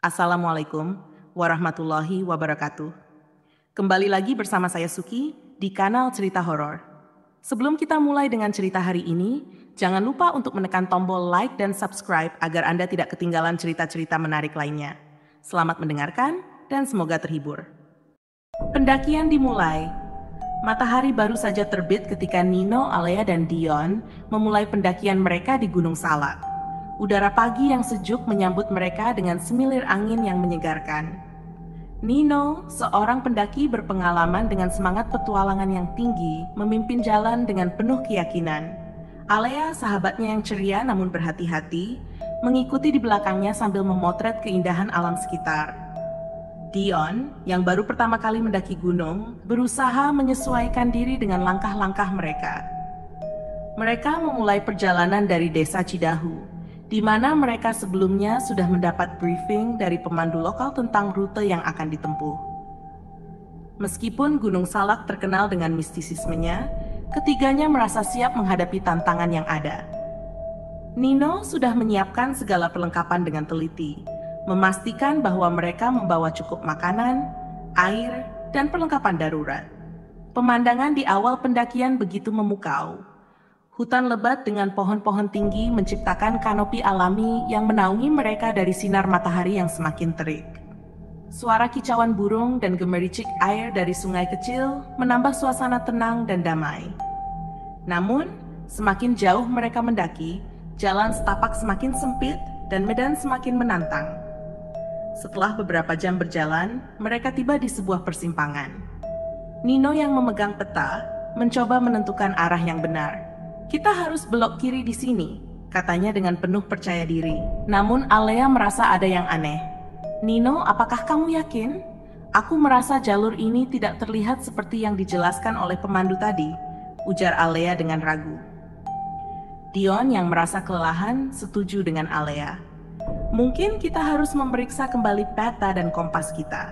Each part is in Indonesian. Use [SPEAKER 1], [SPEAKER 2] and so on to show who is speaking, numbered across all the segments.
[SPEAKER 1] Assalamualaikum warahmatullahi wabarakatuh. Kembali lagi bersama saya Suki di kanal Cerita Horor. Sebelum kita mulai dengan cerita hari ini, jangan lupa untuk menekan tombol like dan subscribe agar Anda tidak ketinggalan cerita-cerita menarik lainnya. Selamat mendengarkan dan semoga terhibur. Pendakian dimulai. Matahari baru saja terbit ketika Nino, Alea, dan Dion memulai pendakian mereka di Gunung Salak. Udara pagi yang sejuk menyambut mereka dengan semilir angin yang menyegarkan. Nino, seorang pendaki berpengalaman dengan semangat petualangan yang tinggi, memimpin jalan dengan penuh keyakinan. Alea, sahabatnya yang ceria namun berhati-hati, mengikuti di belakangnya sambil memotret keindahan alam sekitar. Dion, yang baru pertama kali mendaki gunung, berusaha menyesuaikan diri dengan langkah-langkah mereka. Mereka memulai perjalanan dari desa Cidahu, di mana mereka sebelumnya sudah mendapat briefing dari pemandu lokal tentang rute yang akan ditempuh. Meskipun Gunung Salak terkenal dengan mistisismenya, ketiganya merasa siap menghadapi tantangan yang ada. Nino sudah menyiapkan segala perlengkapan dengan teliti, memastikan bahwa mereka membawa cukup makanan, air, dan perlengkapan darurat. Pemandangan di awal pendakian begitu memukau. Hutan lebat dengan pohon-pohon tinggi menciptakan kanopi alami yang menaungi mereka dari sinar matahari yang semakin terik. Suara kicauan burung dan gemericik air dari sungai kecil menambah suasana tenang dan damai. Namun, semakin jauh mereka mendaki, jalan setapak semakin sempit dan medan semakin menantang. Setelah beberapa jam berjalan, mereka tiba di sebuah persimpangan. Nino yang memegang peta mencoba menentukan arah yang benar. "Kita harus belok kiri di sini," katanya dengan penuh percaya diri. Namun Alea merasa ada yang aneh. "Nino, apakah kamu yakin? Aku merasa jalur ini tidak terlihat seperti yang dijelaskan oleh pemandu tadi," ujar Alea dengan ragu. Dion yang merasa kelelahan setuju dengan Alea. "Mungkin kita harus memeriksa kembali peta dan kompas kita.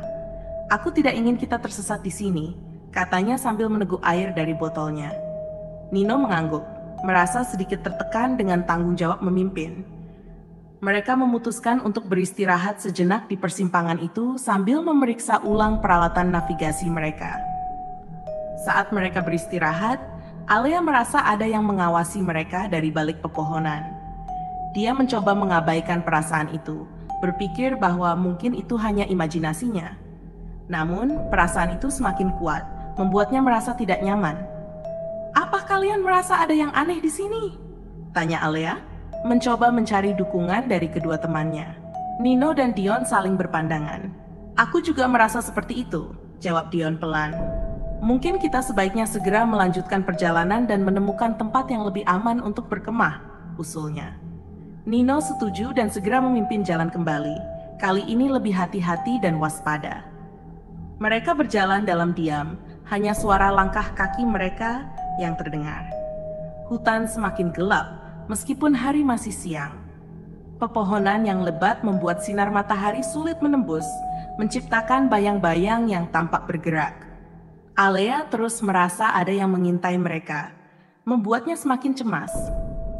[SPEAKER 1] Aku tidak ingin kita tersesat di sini," katanya sambil meneguk air dari botolnya. Nino mengangguk, merasa sedikit tertekan dengan tanggung jawab memimpin. Mereka memutuskan untuk beristirahat sejenak di persimpangan itu sambil memeriksa ulang peralatan navigasi mereka. Saat mereka beristirahat, Alea merasa ada yang mengawasi mereka dari balik pepohonan. Dia mencoba mengabaikan perasaan itu, berpikir bahwa mungkin itu hanya imajinasinya. Namun, perasaan itu semakin kuat, membuatnya merasa tidak nyaman. "Apa kalian merasa ada yang aneh di sini?" tanya Alea, mencoba mencari dukungan dari kedua temannya. Nino dan Dion saling berpandangan. "Aku juga merasa seperti itu," jawab Dion pelan. "Mungkin kita sebaiknya segera melanjutkan perjalanan dan menemukan tempat yang lebih aman untuk berkemah," usulnya. Nino setuju dan segera memimpin jalan kembali. Kali ini lebih hati-hati dan waspada. Mereka berjalan dalam diam, hanya suara langkah kaki mereka yang terdengar. Hutan semakin gelap, meskipun hari masih siang. Pepohonan yang lebat membuat sinar matahari sulit menembus, menciptakan bayang-bayang yang tampak bergerak. Alea terus merasa ada yang mengintai mereka, membuatnya semakin cemas.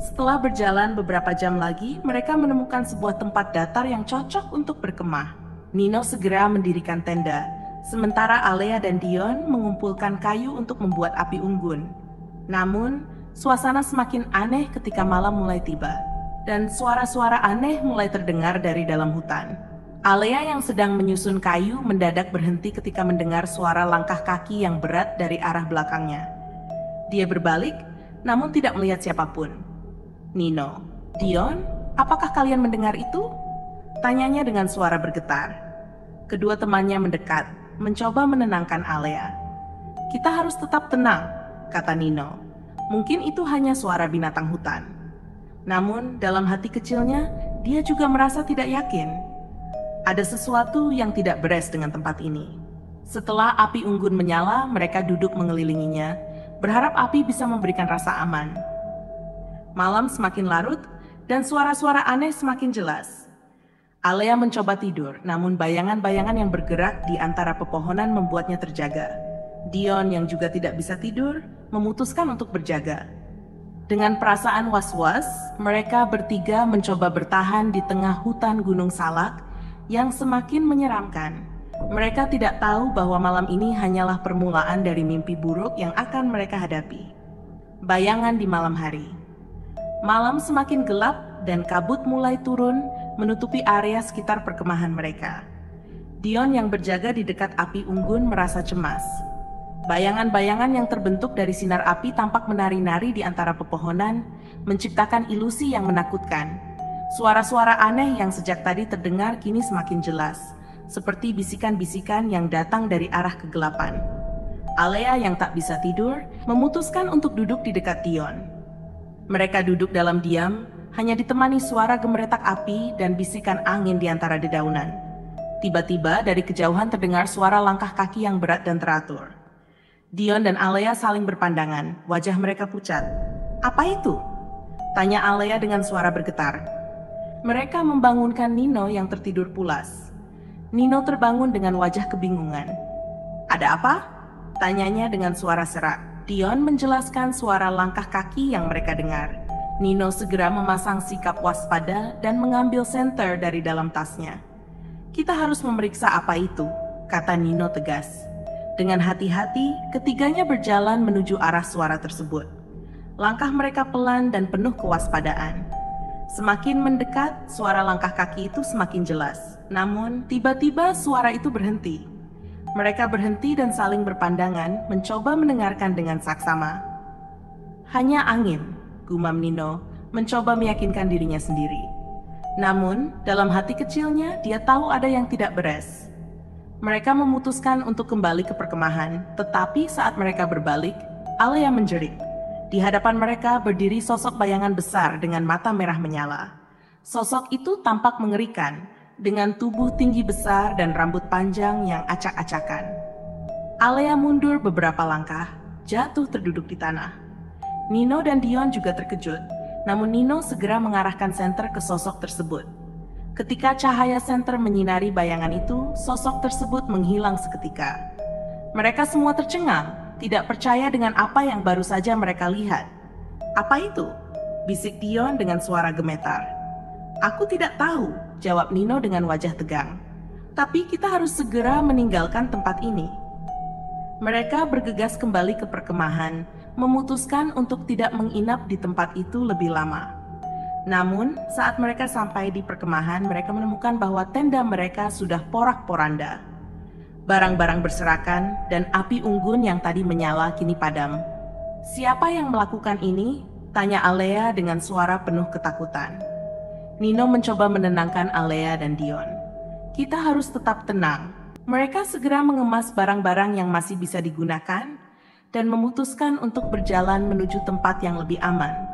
[SPEAKER 1] Setelah berjalan beberapa jam lagi, mereka menemukan sebuah tempat datar yang cocok untuk berkemah. Nino segera mendirikan tenda, sementara Alea dan Dion mengumpulkan kayu untuk membuat api unggun. Namun, suasana semakin aneh ketika malam mulai tiba, dan suara-suara aneh mulai terdengar dari dalam hutan. Alea yang sedang menyusun kayu mendadak berhenti ketika mendengar suara langkah kaki yang berat dari arah belakangnya. Dia berbalik, namun tidak melihat siapapun. "Nino, Dion, apakah kalian mendengar itu?" tanyanya dengan suara bergetar. Kedua temannya mendekat, mencoba menenangkan Alea. "Kita harus tetap tenang," kata Nino. "Mungkin itu hanya suara binatang hutan." Namun, dalam hati kecilnya, dia juga merasa tidak yakin. Ada sesuatu yang tidak beres dengan tempat ini. Setelah api unggun menyala, mereka duduk mengelilinginya, berharap api bisa memberikan rasa aman. Malam semakin larut, dan suara-suara aneh semakin jelas. Alea mencoba tidur, namun bayangan-bayangan yang bergerak di antara pepohonan membuatnya terjaga. Dion yang juga tidak bisa tidur, memutuskan untuk berjaga. Dengan perasaan was-was, mereka bertiga mencoba bertahan di tengah hutan Gunung Salak yang semakin menyeramkan. Mereka tidak tahu bahwa malam ini hanyalah permulaan dari mimpi buruk yang akan mereka hadapi. Bayangan di malam hari. Malam semakin gelap dan kabut mulai turun menutupi area sekitar perkemahan mereka. Dion yang berjaga di dekat api unggun merasa cemas. Bayangan-bayangan yang terbentuk dari sinar api tampak menari-nari di antara pepohonan, menciptakan ilusi yang menakutkan. Suara-suara aneh yang sejak tadi terdengar kini semakin jelas, seperti bisikan-bisikan yang datang dari arah kegelapan. Alea yang tak bisa tidur, memutuskan untuk duduk di dekat Dion. Mereka duduk dalam diam, hanya ditemani suara gemeretak api dan bisikan angin di antara dedaunan. Tiba-tiba dari kejauhan terdengar suara langkah kaki yang berat dan teratur. Dion dan Alea saling berpandangan, wajah mereka pucat. "Apa itu?" tanya Alea dengan suara bergetar. Mereka membangunkan Nino yang tertidur pulas. Nino terbangun dengan wajah kebingungan. "Ada apa?" tanyanya dengan suara serak. Dion menjelaskan suara langkah kaki yang mereka dengar. Nino segera memasang sikap waspada dan mengambil senter dari dalam tasnya. "Kita harus memeriksa apa itu," kata Nino tegas. Dengan hati-hati, ketiganya berjalan menuju arah suara tersebut. Langkah mereka pelan dan penuh kewaspadaan. Semakin mendekat, suara langkah kaki itu semakin jelas. Namun, tiba-tiba suara itu berhenti. Mereka berhenti dan saling berpandangan, mencoba mendengarkan dengan saksama. "Hanya angin," gumam Nino, mencoba meyakinkan dirinya sendiri. Namun, dalam hati kecilnya, dia tahu ada yang tidak beres. Mereka memutuskan untuk kembali ke perkemahan, tetapi saat mereka berbalik, Alea menjerit. Di hadapan mereka berdiri sosok bayangan besar dengan mata merah menyala. Sosok itu tampak mengerikan, dengan tubuh tinggi besar dan rambut panjang yang acak-acakan. Alea mundur beberapa langkah, jatuh terduduk di tanah. Nino dan Dion juga terkejut, namun Nino segera mengarahkan senter ke sosok tersebut. Ketika cahaya senter menyinari bayangan itu, sosok tersebut menghilang seketika. Mereka semua tercengang, tidak percaya dengan apa yang baru saja mereka lihat. "Apa itu?" bisik Dion dengan suara gemetar. "Aku tidak tahu," jawab Nino dengan wajah tegang. "Tapi kita harus segera meninggalkan tempat ini." Mereka bergegas kembali ke perkemahan, memutuskan untuk tidak menginap di tempat itu lebih lama. Namun, saat mereka sampai di perkemahan, mereka menemukan bahwa tenda mereka sudah porak-poranda. Barang-barang berserakan dan api unggun yang tadi menyala kini padam. "Siapa yang melakukan ini?" tanya Alea dengan suara penuh ketakutan. Nino mencoba menenangkan Alea dan Dion. "Kita harus tetap tenang." Mereka segera mengemas barang-barang yang masih bisa digunakan dan memutuskan untuk berjalan menuju tempat yang lebih aman.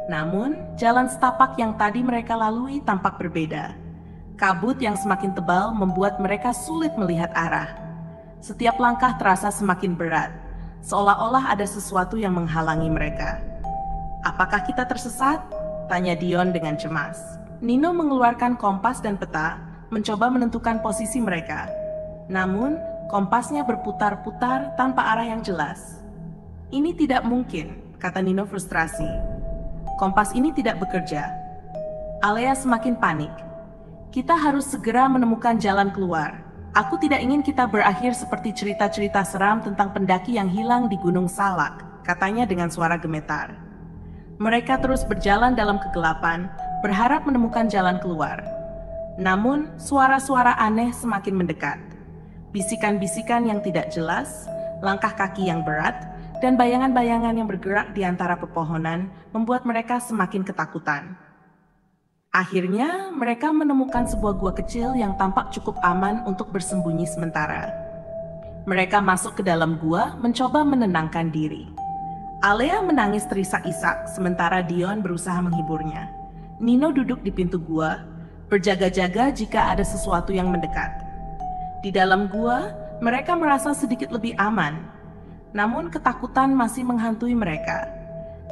[SPEAKER 1] Namun, jalan setapak yang tadi mereka lalui tampak berbeda. Kabut yang semakin tebal membuat mereka sulit melihat arah. Setiap langkah terasa semakin berat, seolah-olah ada sesuatu yang menghalangi mereka. "Apakah kita tersesat?" tanya Dion dengan cemas. Nino mengeluarkan kompas dan peta, mencoba menentukan posisi mereka. Namun, kompasnya berputar-putar tanpa arah yang jelas. "Ini tidak mungkin," kata Nino frustrasi. "Kompas ini tidak bekerja." Alea semakin panik. "Kita harus segera menemukan jalan keluar. Aku tidak ingin kita berakhir seperti cerita-cerita seram tentang pendaki yang hilang di Gunung Salak," katanya dengan suara gemetar. Mereka terus berjalan dalam kegelapan, berharap menemukan jalan keluar. Namun, suara-suara aneh semakin mendekat. Bisikan-bisikan yang tidak jelas, langkah kaki yang berat, dan bayangan-bayangan yang bergerak di antara pepohonan membuat mereka semakin ketakutan. Akhirnya, mereka menemukan sebuah gua kecil yang tampak cukup aman untuk bersembunyi sementara. Mereka masuk ke dalam gua, mencoba menenangkan diri. Alea menangis terisak-isak, sementara Dion berusaha menghiburnya. Nino duduk di pintu gua, berjaga-jaga jika ada sesuatu yang mendekat. Di dalam gua, mereka merasa sedikit lebih aman. Namun ketakutan masih menghantui mereka.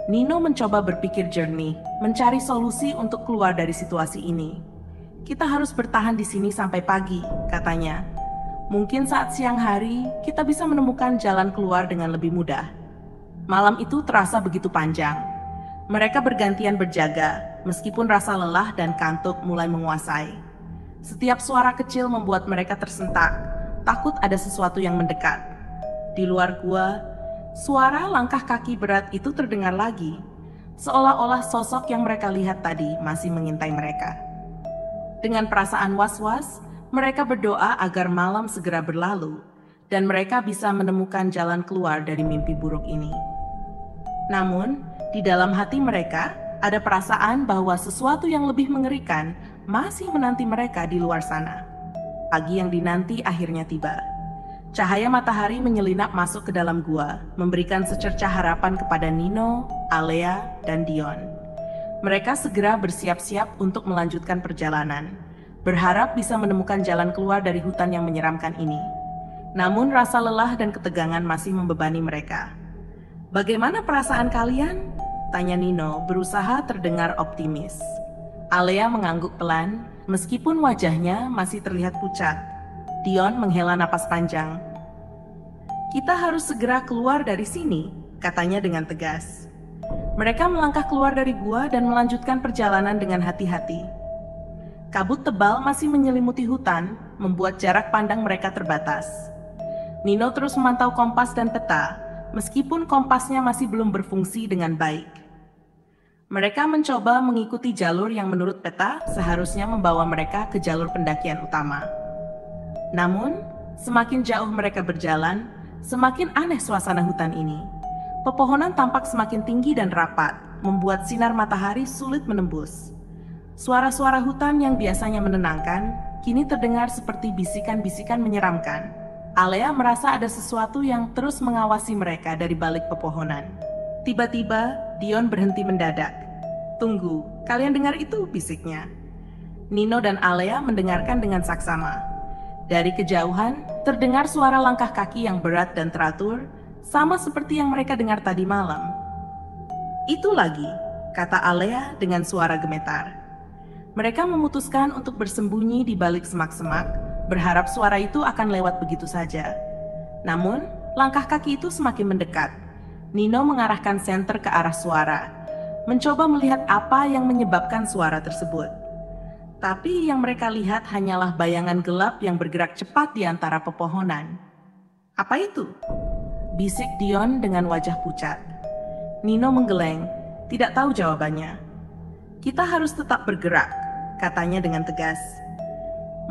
[SPEAKER 1] Nino mencoba berpikir jernih, mencari solusi untuk keluar dari situasi ini. "Kita harus bertahan di sini sampai pagi," katanya. "Mungkin saat siang hari, kita bisa menemukan jalan keluar dengan lebih mudah." Malam itu terasa begitu panjang. Mereka bergantian berjaga, meskipun rasa lelah dan kantuk mulai menguasai. Setiap suara kecil membuat mereka tersentak, takut ada sesuatu yang mendekat. Di luar gua, suara langkah kaki berat itu terdengar lagi, seolah-olah sosok yang mereka lihat tadi masih mengintai mereka. Dengan perasaan was-was, mereka berdoa agar malam segera berlalu, dan mereka bisa menemukan jalan keluar dari mimpi buruk ini. Namun, di dalam hati mereka, ada perasaan bahwa sesuatu yang lebih mengerikan masih menanti mereka di luar sana. Pagi yang dinanti akhirnya tiba. Cahaya matahari menyelinap masuk ke dalam gua, memberikan secercah harapan kepada Nino, Alea, dan Dion. Mereka segera bersiap-siap untuk melanjutkan perjalanan, berharap bisa menemukan jalan keluar dari hutan yang menyeramkan ini. Namun rasa lelah dan ketegangan masih membebani mereka. "Bagaimana perasaan kalian?" tanya Nino, berusaha terdengar optimis. Alea mengangguk pelan, meskipun wajahnya masih terlihat pucat. Dion menghela napas panjang. "Kita harus segera keluar dari sini," katanya dengan tegas. Mereka melangkah keluar dari gua dan melanjutkan perjalanan dengan hati-hati. Kabut tebal masih menyelimuti hutan, membuat jarak pandang mereka terbatas. Nino terus memantau kompas dan peta, meskipun kompasnya masih belum berfungsi dengan baik. Mereka mencoba mengikuti jalur yang menurut peta seharusnya membawa mereka ke jalur pendakian utama. Namun, semakin jauh mereka berjalan, semakin aneh suasana hutan ini. Pepohonan tampak semakin tinggi dan rapat, membuat sinar matahari sulit menembus. Suara-suara hutan yang biasanya menenangkan, kini terdengar seperti bisikan-bisikan menyeramkan. Alea merasa ada sesuatu yang terus mengawasi mereka dari balik pepohonan. Tiba-tiba, Dion berhenti mendadak. "Tunggu, kalian dengar itu?" bisiknya. Nino dan Alea mendengarkan dengan saksama. Dari kejauhan, terdengar suara langkah kaki yang berat dan teratur, sama seperti yang mereka dengar tadi malam. "Itu lagi," kata Alea dengan suara gemetar. Mereka memutuskan untuk bersembunyi di balik semak-semak, berharap suara itu akan lewat begitu saja. Namun, langkah kaki itu semakin mendekat. Nino mengarahkan senter ke arah suara, mencoba melihat apa yang menyebabkan suara tersebut. Tapi yang mereka lihat hanyalah bayangan gelap yang bergerak cepat di antara pepohonan. "Apa itu?" bisik Dion dengan wajah pucat. Nino menggeleng, tidak tahu jawabannya. "Kita harus tetap bergerak," katanya dengan tegas.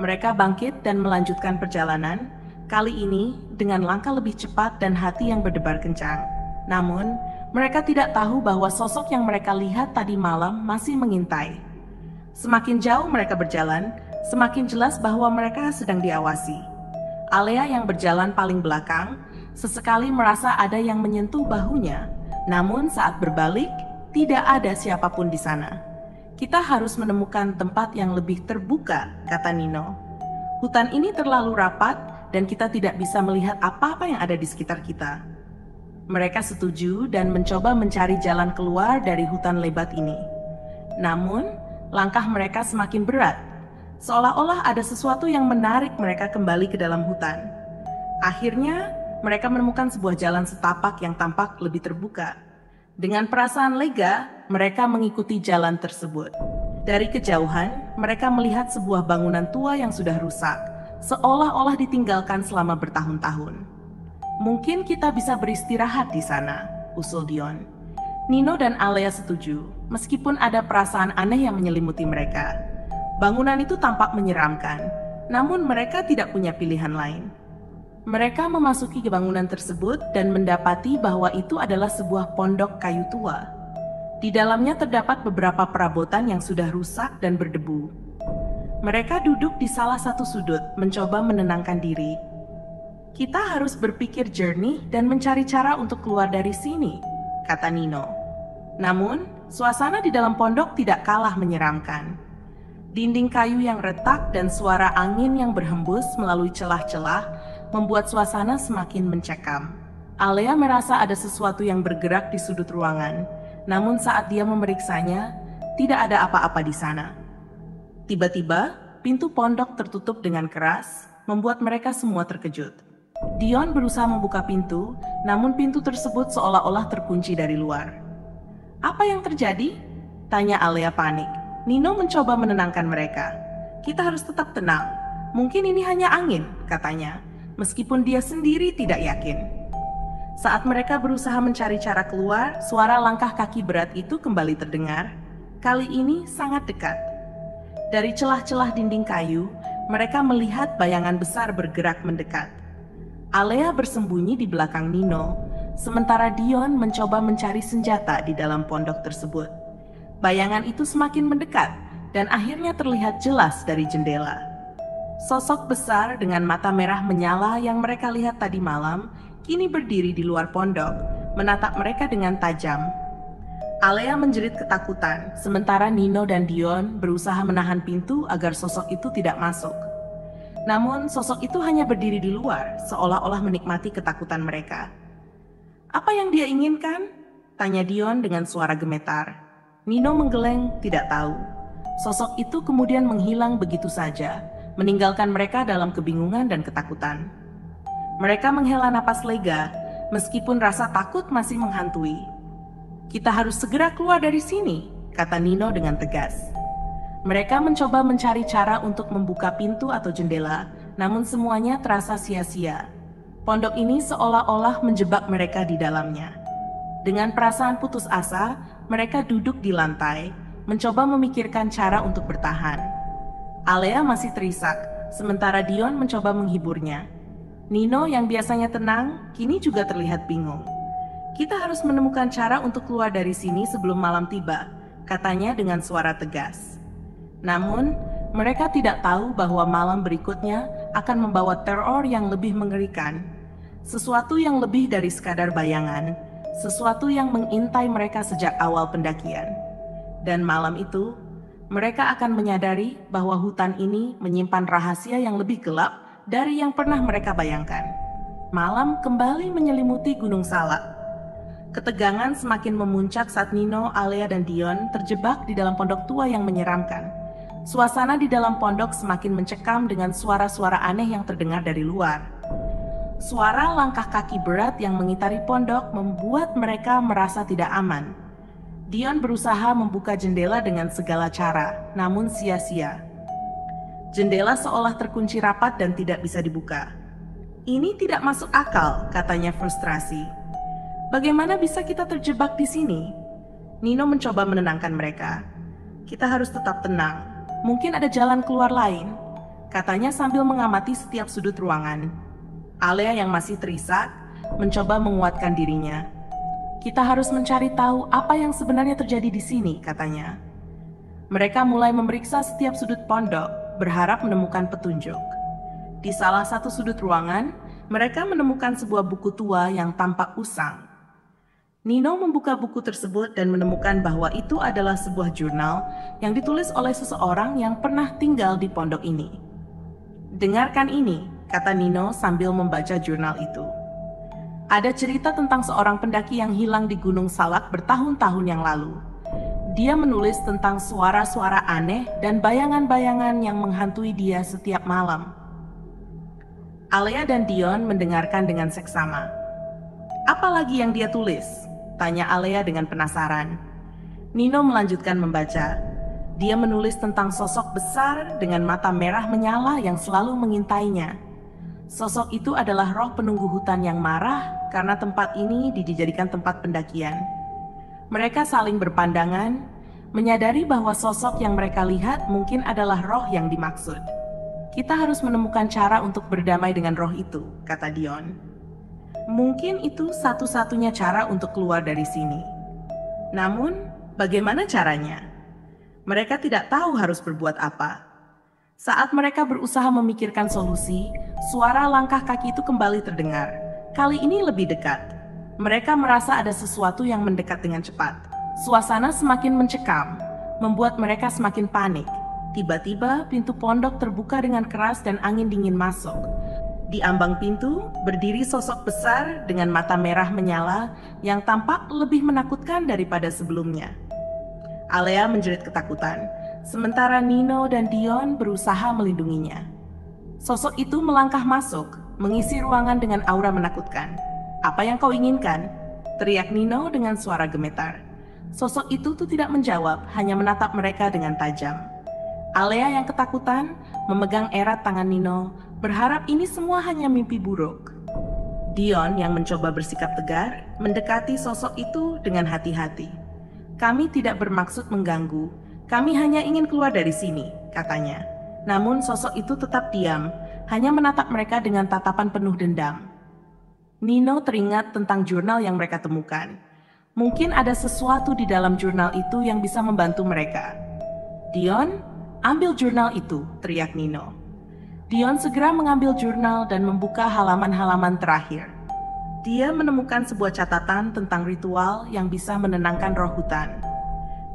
[SPEAKER 1] Mereka bangkit dan melanjutkan perjalanan, kali ini dengan langkah lebih cepat dan hati yang berdebar kencang. Namun, mereka tidak tahu bahwa sosok yang mereka lihat tadi malam masih mengintai. Semakin jauh mereka berjalan, semakin jelas bahwa mereka sedang diawasi. Alea yang berjalan paling belakang, sesekali merasa ada yang menyentuh bahunya. Namun saat berbalik, tidak ada siapapun di sana. "Kita harus menemukan tempat yang lebih terbuka," kata Nino. "Hutan ini terlalu rapat dan kita tidak bisa melihat apa-apa yang ada di sekitar kita." Mereka setuju dan mencoba mencari jalan keluar dari hutan lebat ini. Namun, langkah mereka semakin berat, seolah-olah ada sesuatu yang menarik mereka kembali ke dalam hutan. Akhirnya, mereka menemukan sebuah jalan setapak yang tampak lebih terbuka. Dengan perasaan lega, mereka mengikuti jalan tersebut. Dari kejauhan, mereka melihat sebuah bangunan tua yang sudah rusak, seolah-olah ditinggalkan selama bertahun-tahun. "Mungkin kita bisa beristirahat di sana," usul Dion. Nino dan Alea setuju, meskipun ada perasaan aneh yang menyelimuti mereka. Bangunan itu tampak menyeramkan, namun mereka tidak punya pilihan lain. Mereka memasuki bangunan tersebut dan mendapati bahwa itu adalah sebuah pondok kayu tua. Di dalamnya terdapat beberapa perabotan yang sudah rusak dan berdebu. Mereka duduk di salah satu sudut, mencoba menenangkan diri. "Kita harus berpikir jernih dan mencari cara untuk keluar dari sini," kata Nino. Namun, suasana di dalam pondok tidak kalah menyeramkan. Dinding kayu yang retak dan suara angin yang berhembus melalui celah-celah membuat suasana semakin mencekam. Alea merasa ada sesuatu yang bergerak di sudut ruangan, namun saat dia memeriksanya, tidak ada apa-apa di sana. Tiba-tiba, pintu pondok tertutup dengan keras, membuat mereka semua terkejut. Dion berusaha membuka pintu, namun pintu tersebut seolah-olah terkunci dari luar. "Apa yang terjadi?" tanya Alea panik. Nino mencoba menenangkan mereka. Kita harus tetap tenang. Mungkin ini hanya angin, katanya, meskipun dia sendiri tidak yakin. Saat mereka berusaha mencari cara keluar, suara langkah kaki berat itu kembali terdengar. Kali ini sangat dekat. Dari celah-celah dinding kayu, mereka melihat bayangan besar bergerak mendekat. Alea bersembunyi di belakang Nino, sementara Dion mencoba mencari senjata di dalam pondok tersebut. Bayangan itu semakin mendekat dan akhirnya terlihat jelas dari jendela. Sosok besar dengan mata merah menyala yang mereka lihat tadi malam kini berdiri di luar pondok, menatap mereka dengan tajam. Alea menjerit ketakutan, sementara Nino dan Dion berusaha menahan pintu agar sosok itu tidak masuk. Namun sosok itu hanya berdiri di luar, seolah-olah menikmati ketakutan mereka. "Apa yang dia inginkan?" tanya Dion dengan suara gemetar. Nino menggeleng, tidak tahu. Sosok itu kemudian menghilang begitu saja, meninggalkan mereka dalam kebingungan dan ketakutan. Mereka menghela napas lega, meskipun rasa takut masih menghantui. "Kita harus segera keluar dari sini," kata Nino dengan tegas. Mereka mencoba mencari cara untuk membuka pintu atau jendela, namun semuanya terasa sia-sia. Pondok ini seolah-olah menjebak mereka di dalamnya. Dengan perasaan putus asa, mereka duduk di lantai, mencoba memikirkan cara untuk bertahan. Alea masih terisak, sementara Dion mencoba menghiburnya. Nino yang biasanya tenang, kini juga terlihat bingung. "Kita harus menemukan cara untuk keluar dari sini sebelum malam tiba," katanya dengan suara tegas. Namun, mereka tidak tahu bahwa malam berikutnya akan membawa teror yang lebih mengerikan. Sesuatu yang lebih dari sekadar bayangan, sesuatu yang mengintai mereka sejak awal pendakian. Dan malam itu, mereka akan menyadari bahwa hutan ini menyimpan rahasia yang lebih gelap dari yang pernah mereka bayangkan. Malam kembali menyelimuti Gunung Salak. Ketegangan semakin memuncak saat Nino, Alea, dan Dion terjebak di dalam pondok tua yang menyeramkan. Suasana di dalam pondok semakin mencekam dengan suara-suara aneh yang terdengar dari luar. Suara langkah kaki berat yang mengitari pondok membuat mereka merasa tidak aman. Dion berusaha membuka jendela dengan segala cara, namun sia-sia. Jendela seolah terkunci rapat dan tidak bisa dibuka. "Ini tidak masuk akal," katanya frustrasi. "Bagaimana bisa kita terjebak di sini?" Nino mencoba menenangkan mereka. "Kita harus tetap tenang. Mungkin ada jalan keluar lain," katanya sambil mengamati setiap sudut ruangan. Alea yang masih terisak mencoba menguatkan dirinya. "Kita harus mencari tahu apa yang sebenarnya terjadi di sini," katanya. Mereka mulai memeriksa setiap sudut pondok, berharap menemukan petunjuk. Di salah satu sudut ruangan, mereka menemukan sebuah buku tua yang tampak usang. Nino membuka buku tersebut dan menemukan bahwa itu adalah sebuah jurnal yang ditulis oleh seseorang yang pernah tinggal di pondok ini. "Dengarkan ini," kata Nino sambil membaca jurnal itu. Ada cerita tentang seorang pendaki yang hilang di Gunung Salak bertahun-tahun yang lalu. Dia menulis tentang suara-suara aneh dan bayangan-bayangan yang menghantui dia setiap malam. Alea dan Dion mendengarkan dengan seksama. "Apa lagi yang dia tulis?" tanya Alea dengan penasaran. Nino melanjutkan membaca. Dia menulis tentang sosok besar dengan mata merah menyala yang selalu mengintainya. Sosok itu adalah roh penunggu hutan yang marah karena tempat ini dijadikan tempat pendakian. Mereka saling berpandangan, menyadari bahwa sosok yang mereka lihat mungkin adalah roh yang dimaksud. "Kita harus menemukan cara untuk berdamai dengan roh itu," kata Dion. "Mungkin itu satu-satunya cara untuk keluar dari sini. Namun, bagaimana caranya?" Mereka tidak tahu harus berbuat apa. Saat mereka berusaha memikirkan solusi, suara langkah kaki itu kembali terdengar. Kali ini lebih dekat. Mereka merasa ada sesuatu yang mendekat dengan cepat. Suasana semakin mencekam, membuat mereka semakin panik. Tiba-tiba, pintu pondok terbuka dengan keras dan angin dingin masuk. Di ambang pintu, berdiri sosok besar dengan mata merah menyala yang tampak lebih menakutkan daripada sebelumnya. Alea menjerit ketakutan, sementara Nino dan Dion berusaha melindunginya. Sosok itu melangkah masuk, mengisi ruangan dengan aura menakutkan. "Apa yang kau inginkan?" teriak Nino dengan suara gemetar. Sosok itu tidak menjawab, hanya menatap mereka dengan tajam. Alea yang ketakutan memegang erat tangan Nino, berharap ini semua hanya mimpi buruk. Dion yang mencoba bersikap tegar, mendekati sosok itu dengan hati-hati. Kami tidak bermaksud mengganggu, kami hanya ingin keluar dari sini, katanya. Namun sosok itu tetap diam, hanya menatap mereka dengan tatapan penuh dendam. Nino teringat tentang jurnal yang mereka temukan. Mungkin ada sesuatu di dalam jurnal itu yang bisa membantu mereka. Dion, ambil jurnal itu, teriak Nino. Dion segera mengambil jurnal dan membuka halaman-halaman terakhir. Dia menemukan sebuah catatan tentang ritual yang bisa menenangkan roh hutan.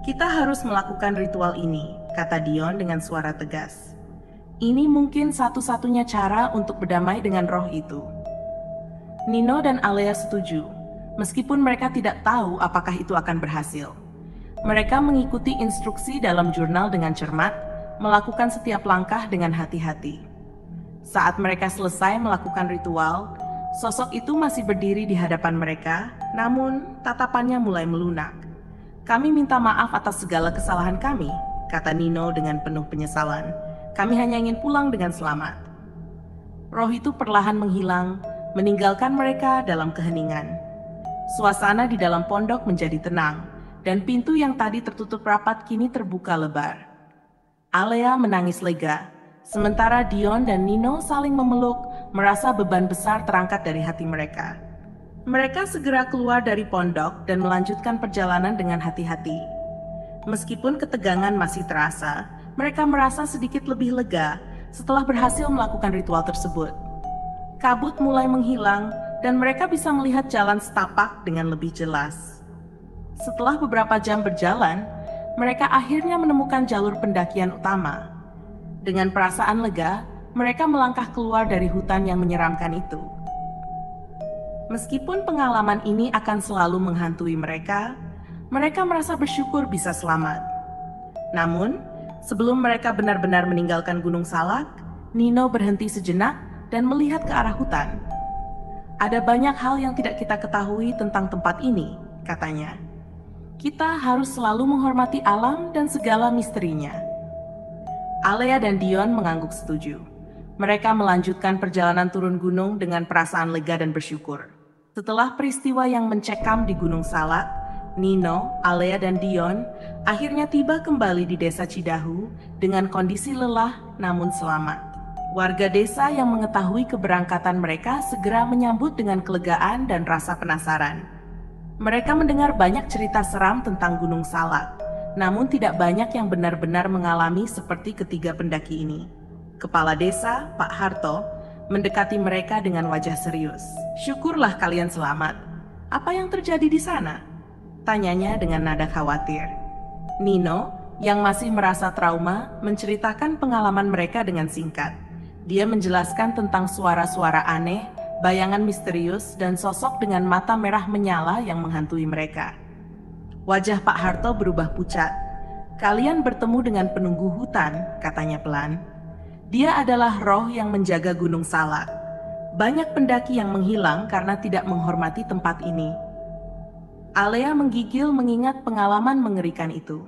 [SPEAKER 1] Kita harus melakukan ritual ini, kata Dion dengan suara tegas. Ini mungkin satu-satunya cara untuk berdamai dengan roh itu. Nino dan Alea setuju, meskipun mereka tidak tahu apakah itu akan berhasil. Mereka mengikuti instruksi dalam jurnal dengan cermat, melakukan setiap langkah dengan hati-hati. Saat mereka selesai melakukan ritual, sosok itu masih berdiri di hadapan mereka, namun tatapannya mulai melunak. Kami minta maaf atas segala kesalahan kami, kata Nino dengan penuh penyesalan. Kami hanya ingin pulang dengan selamat. Roh itu perlahan menghilang, meninggalkan mereka dalam keheningan. Suasana di dalam pondok menjadi tenang, dan pintu yang tadi tertutup rapat kini terbuka lebar. Alea menangis lega, sementara Dion dan Nino saling memeluk, merasa beban besar terangkat dari hati mereka. Mereka segera keluar dari pondok dan melanjutkan perjalanan dengan hati-hati. Meskipun ketegangan masih terasa, mereka merasa sedikit lebih lega setelah berhasil melakukan ritual tersebut. Kabut mulai menghilang dan mereka bisa melihat jalan setapak dengan lebih jelas. Setelah beberapa jam berjalan, mereka akhirnya menemukan jalur pendakian utama. Dengan perasaan lega, mereka melangkah keluar dari hutan yang menyeramkan itu. Meskipun pengalaman ini akan selalu menghantui mereka, mereka merasa bersyukur bisa selamat. Namun, sebelum mereka benar-benar meninggalkan Gunung Salak, Nino berhenti sejenak dan melihat ke arah hutan. Ada banyak hal yang tidak kita ketahui tentang tempat ini, katanya. Kita harus selalu menghormati alam dan segala misterinya. Alea dan Dion mengangguk setuju. Mereka melanjutkan perjalanan turun gunung dengan perasaan lega dan bersyukur. Setelah peristiwa yang mencekam di Gunung Salak, Nino, Alea, dan Dion akhirnya tiba kembali di desa Cidahu dengan kondisi lelah namun selamat. Warga desa yang mengetahui keberangkatan mereka segera menyambut dengan kelegaan dan rasa penasaran. Mereka mendengar banyak cerita seram tentang Gunung Salak, namun tidak banyak yang benar-benar mengalami seperti ketiga pendaki ini. Kepala desa, Pak Harto, mendekati mereka dengan wajah serius. Syukurlah kalian selamat. Apa yang terjadi di sana? Tanyanya dengan nada khawatir. Nino, yang masih merasa trauma, menceritakan pengalaman mereka dengan singkat. Dia menjelaskan tentang suara-suara aneh, bayangan misterius, dan sosok dengan mata merah menyala yang menghantui mereka. Wajah Pak Harto berubah pucat. Kalian bertemu dengan penunggu hutan, katanya pelan. Dia adalah roh yang menjaga Gunung Salak. Banyak pendaki yang menghilang karena tidak menghormati tempat ini. Alea menggigil mengingat pengalaman mengerikan itu.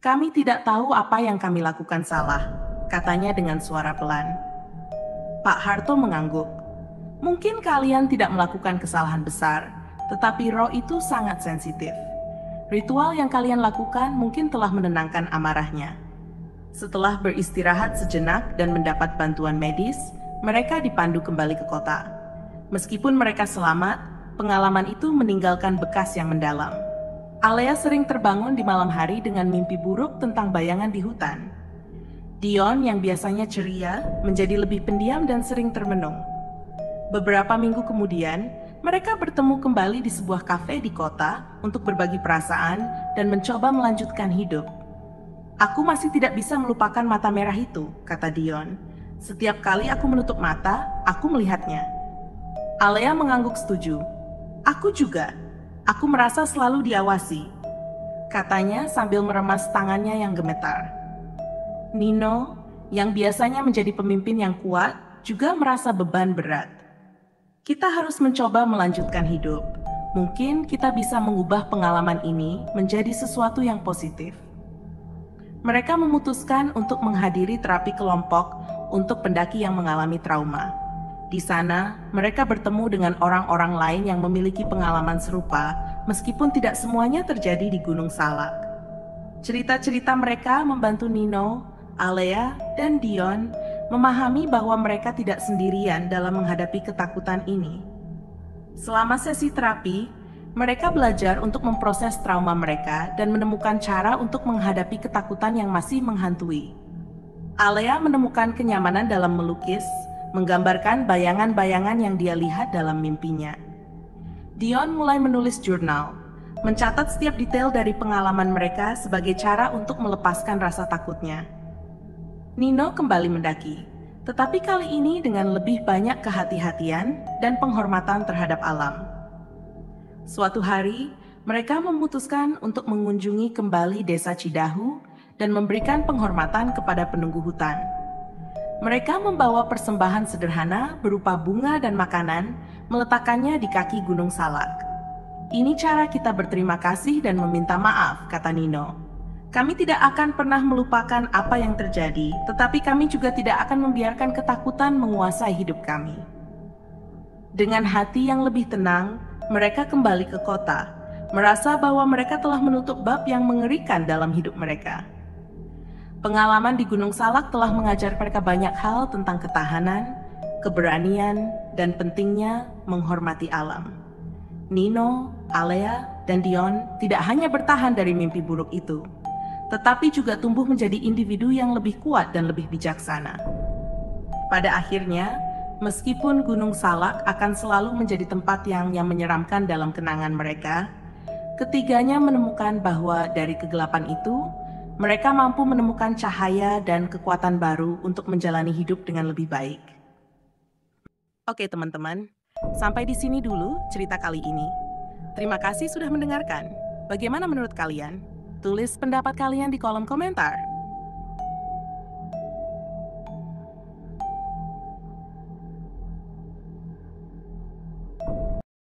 [SPEAKER 1] Kami tidak tahu apa yang kami lakukan salah, katanya dengan suara pelan. Pak Harto mengangguk. Mungkin kalian tidak melakukan kesalahan besar, tetapi roh itu sangat sensitif. Ritual yang kalian lakukan mungkin telah menenangkan amarahnya. Setelah beristirahat sejenak dan mendapat bantuan medis, mereka dipandu kembali ke kota. Meskipun mereka selamat, pengalaman itu meninggalkan bekas yang mendalam. Alea sering terbangun di malam hari dengan mimpi buruk tentang bayangan di hutan. Dion yang biasanya ceria menjadi lebih pendiam dan sering termenung. Beberapa minggu kemudian, mereka bertemu kembali di sebuah kafe di kota untuk berbagi perasaan dan mencoba melanjutkan hidup. Aku masih tidak bisa melupakan mata merah itu, kata Dion. Setiap kali aku menutup mata, aku melihatnya. Alea mengangguk setuju. Aku juga. Aku merasa selalu diawasi, katanya sambil meremas tangannya yang gemetar. Nino, yang biasanya menjadi pemimpin yang kuat, juga merasa beban berat. Kita harus mencoba melanjutkan hidup. Mungkin kita bisa mengubah pengalaman ini menjadi sesuatu yang positif. Mereka memutuskan untuk menghadiri terapi kelompok untuk pendaki yang mengalami trauma. Di sana, mereka bertemu dengan orang-orang lain yang memiliki pengalaman serupa, meskipun tidak semuanya terjadi di Gunung Salak. Cerita-cerita mereka membantu Nino, Alea, dan Dion memahami bahwa mereka tidak sendirian dalam menghadapi ketakutan ini. Selama sesi terapi, mereka belajar untuk memproses trauma mereka dan menemukan cara untuk menghadapi ketakutan yang masih menghantui. Alea menemukan kenyamanan dalam melukis, menggambarkan bayangan-bayangan yang dia lihat dalam mimpinya. Dion mulai menulis jurnal, mencatat setiap detail dari pengalaman mereka sebagai cara untuk melepaskan rasa takutnya. Nino kembali mendaki, tetapi kali ini dengan lebih banyak kehati-hatian dan penghormatan terhadap alam. Suatu hari, mereka memutuskan untuk mengunjungi kembali desa Cidahu dan memberikan penghormatan kepada penunggu hutan. Mereka membawa persembahan sederhana berupa bunga dan makanan, meletakkannya di kaki Gunung Salak. Ini cara kita berterima kasih dan meminta maaf, kata Nino. Kami tidak akan pernah melupakan apa yang terjadi, tetapi kami juga tidak akan membiarkan ketakutan menguasai hidup kami. Dengan hati yang lebih tenang, mereka kembali ke kota, merasa bahwa mereka telah menutup bab yang mengerikan dalam hidup mereka. Pengalaman di Gunung Salak telah mengajar mereka banyak hal tentang ketahanan, keberanian, dan pentingnya menghormati alam. Nino, Alea, dan Dion tidak hanya bertahan dari mimpi buruk itu, tetapi juga tumbuh menjadi individu yang lebih kuat dan lebih bijaksana. Pada akhirnya, meskipun Gunung Salak akan selalu menjadi tempat yang menyeramkan dalam kenangan mereka, ketiganya menemukan bahwa dari kegelapan itu, mereka mampu menemukan cahaya dan kekuatan baru untuk menjalani hidup dengan lebih baik. Oke teman-teman, sampai di sini dulu cerita kali ini. Terima kasih sudah mendengarkan. Bagaimana menurut kalian? Tulis pendapat kalian di kolom komentar.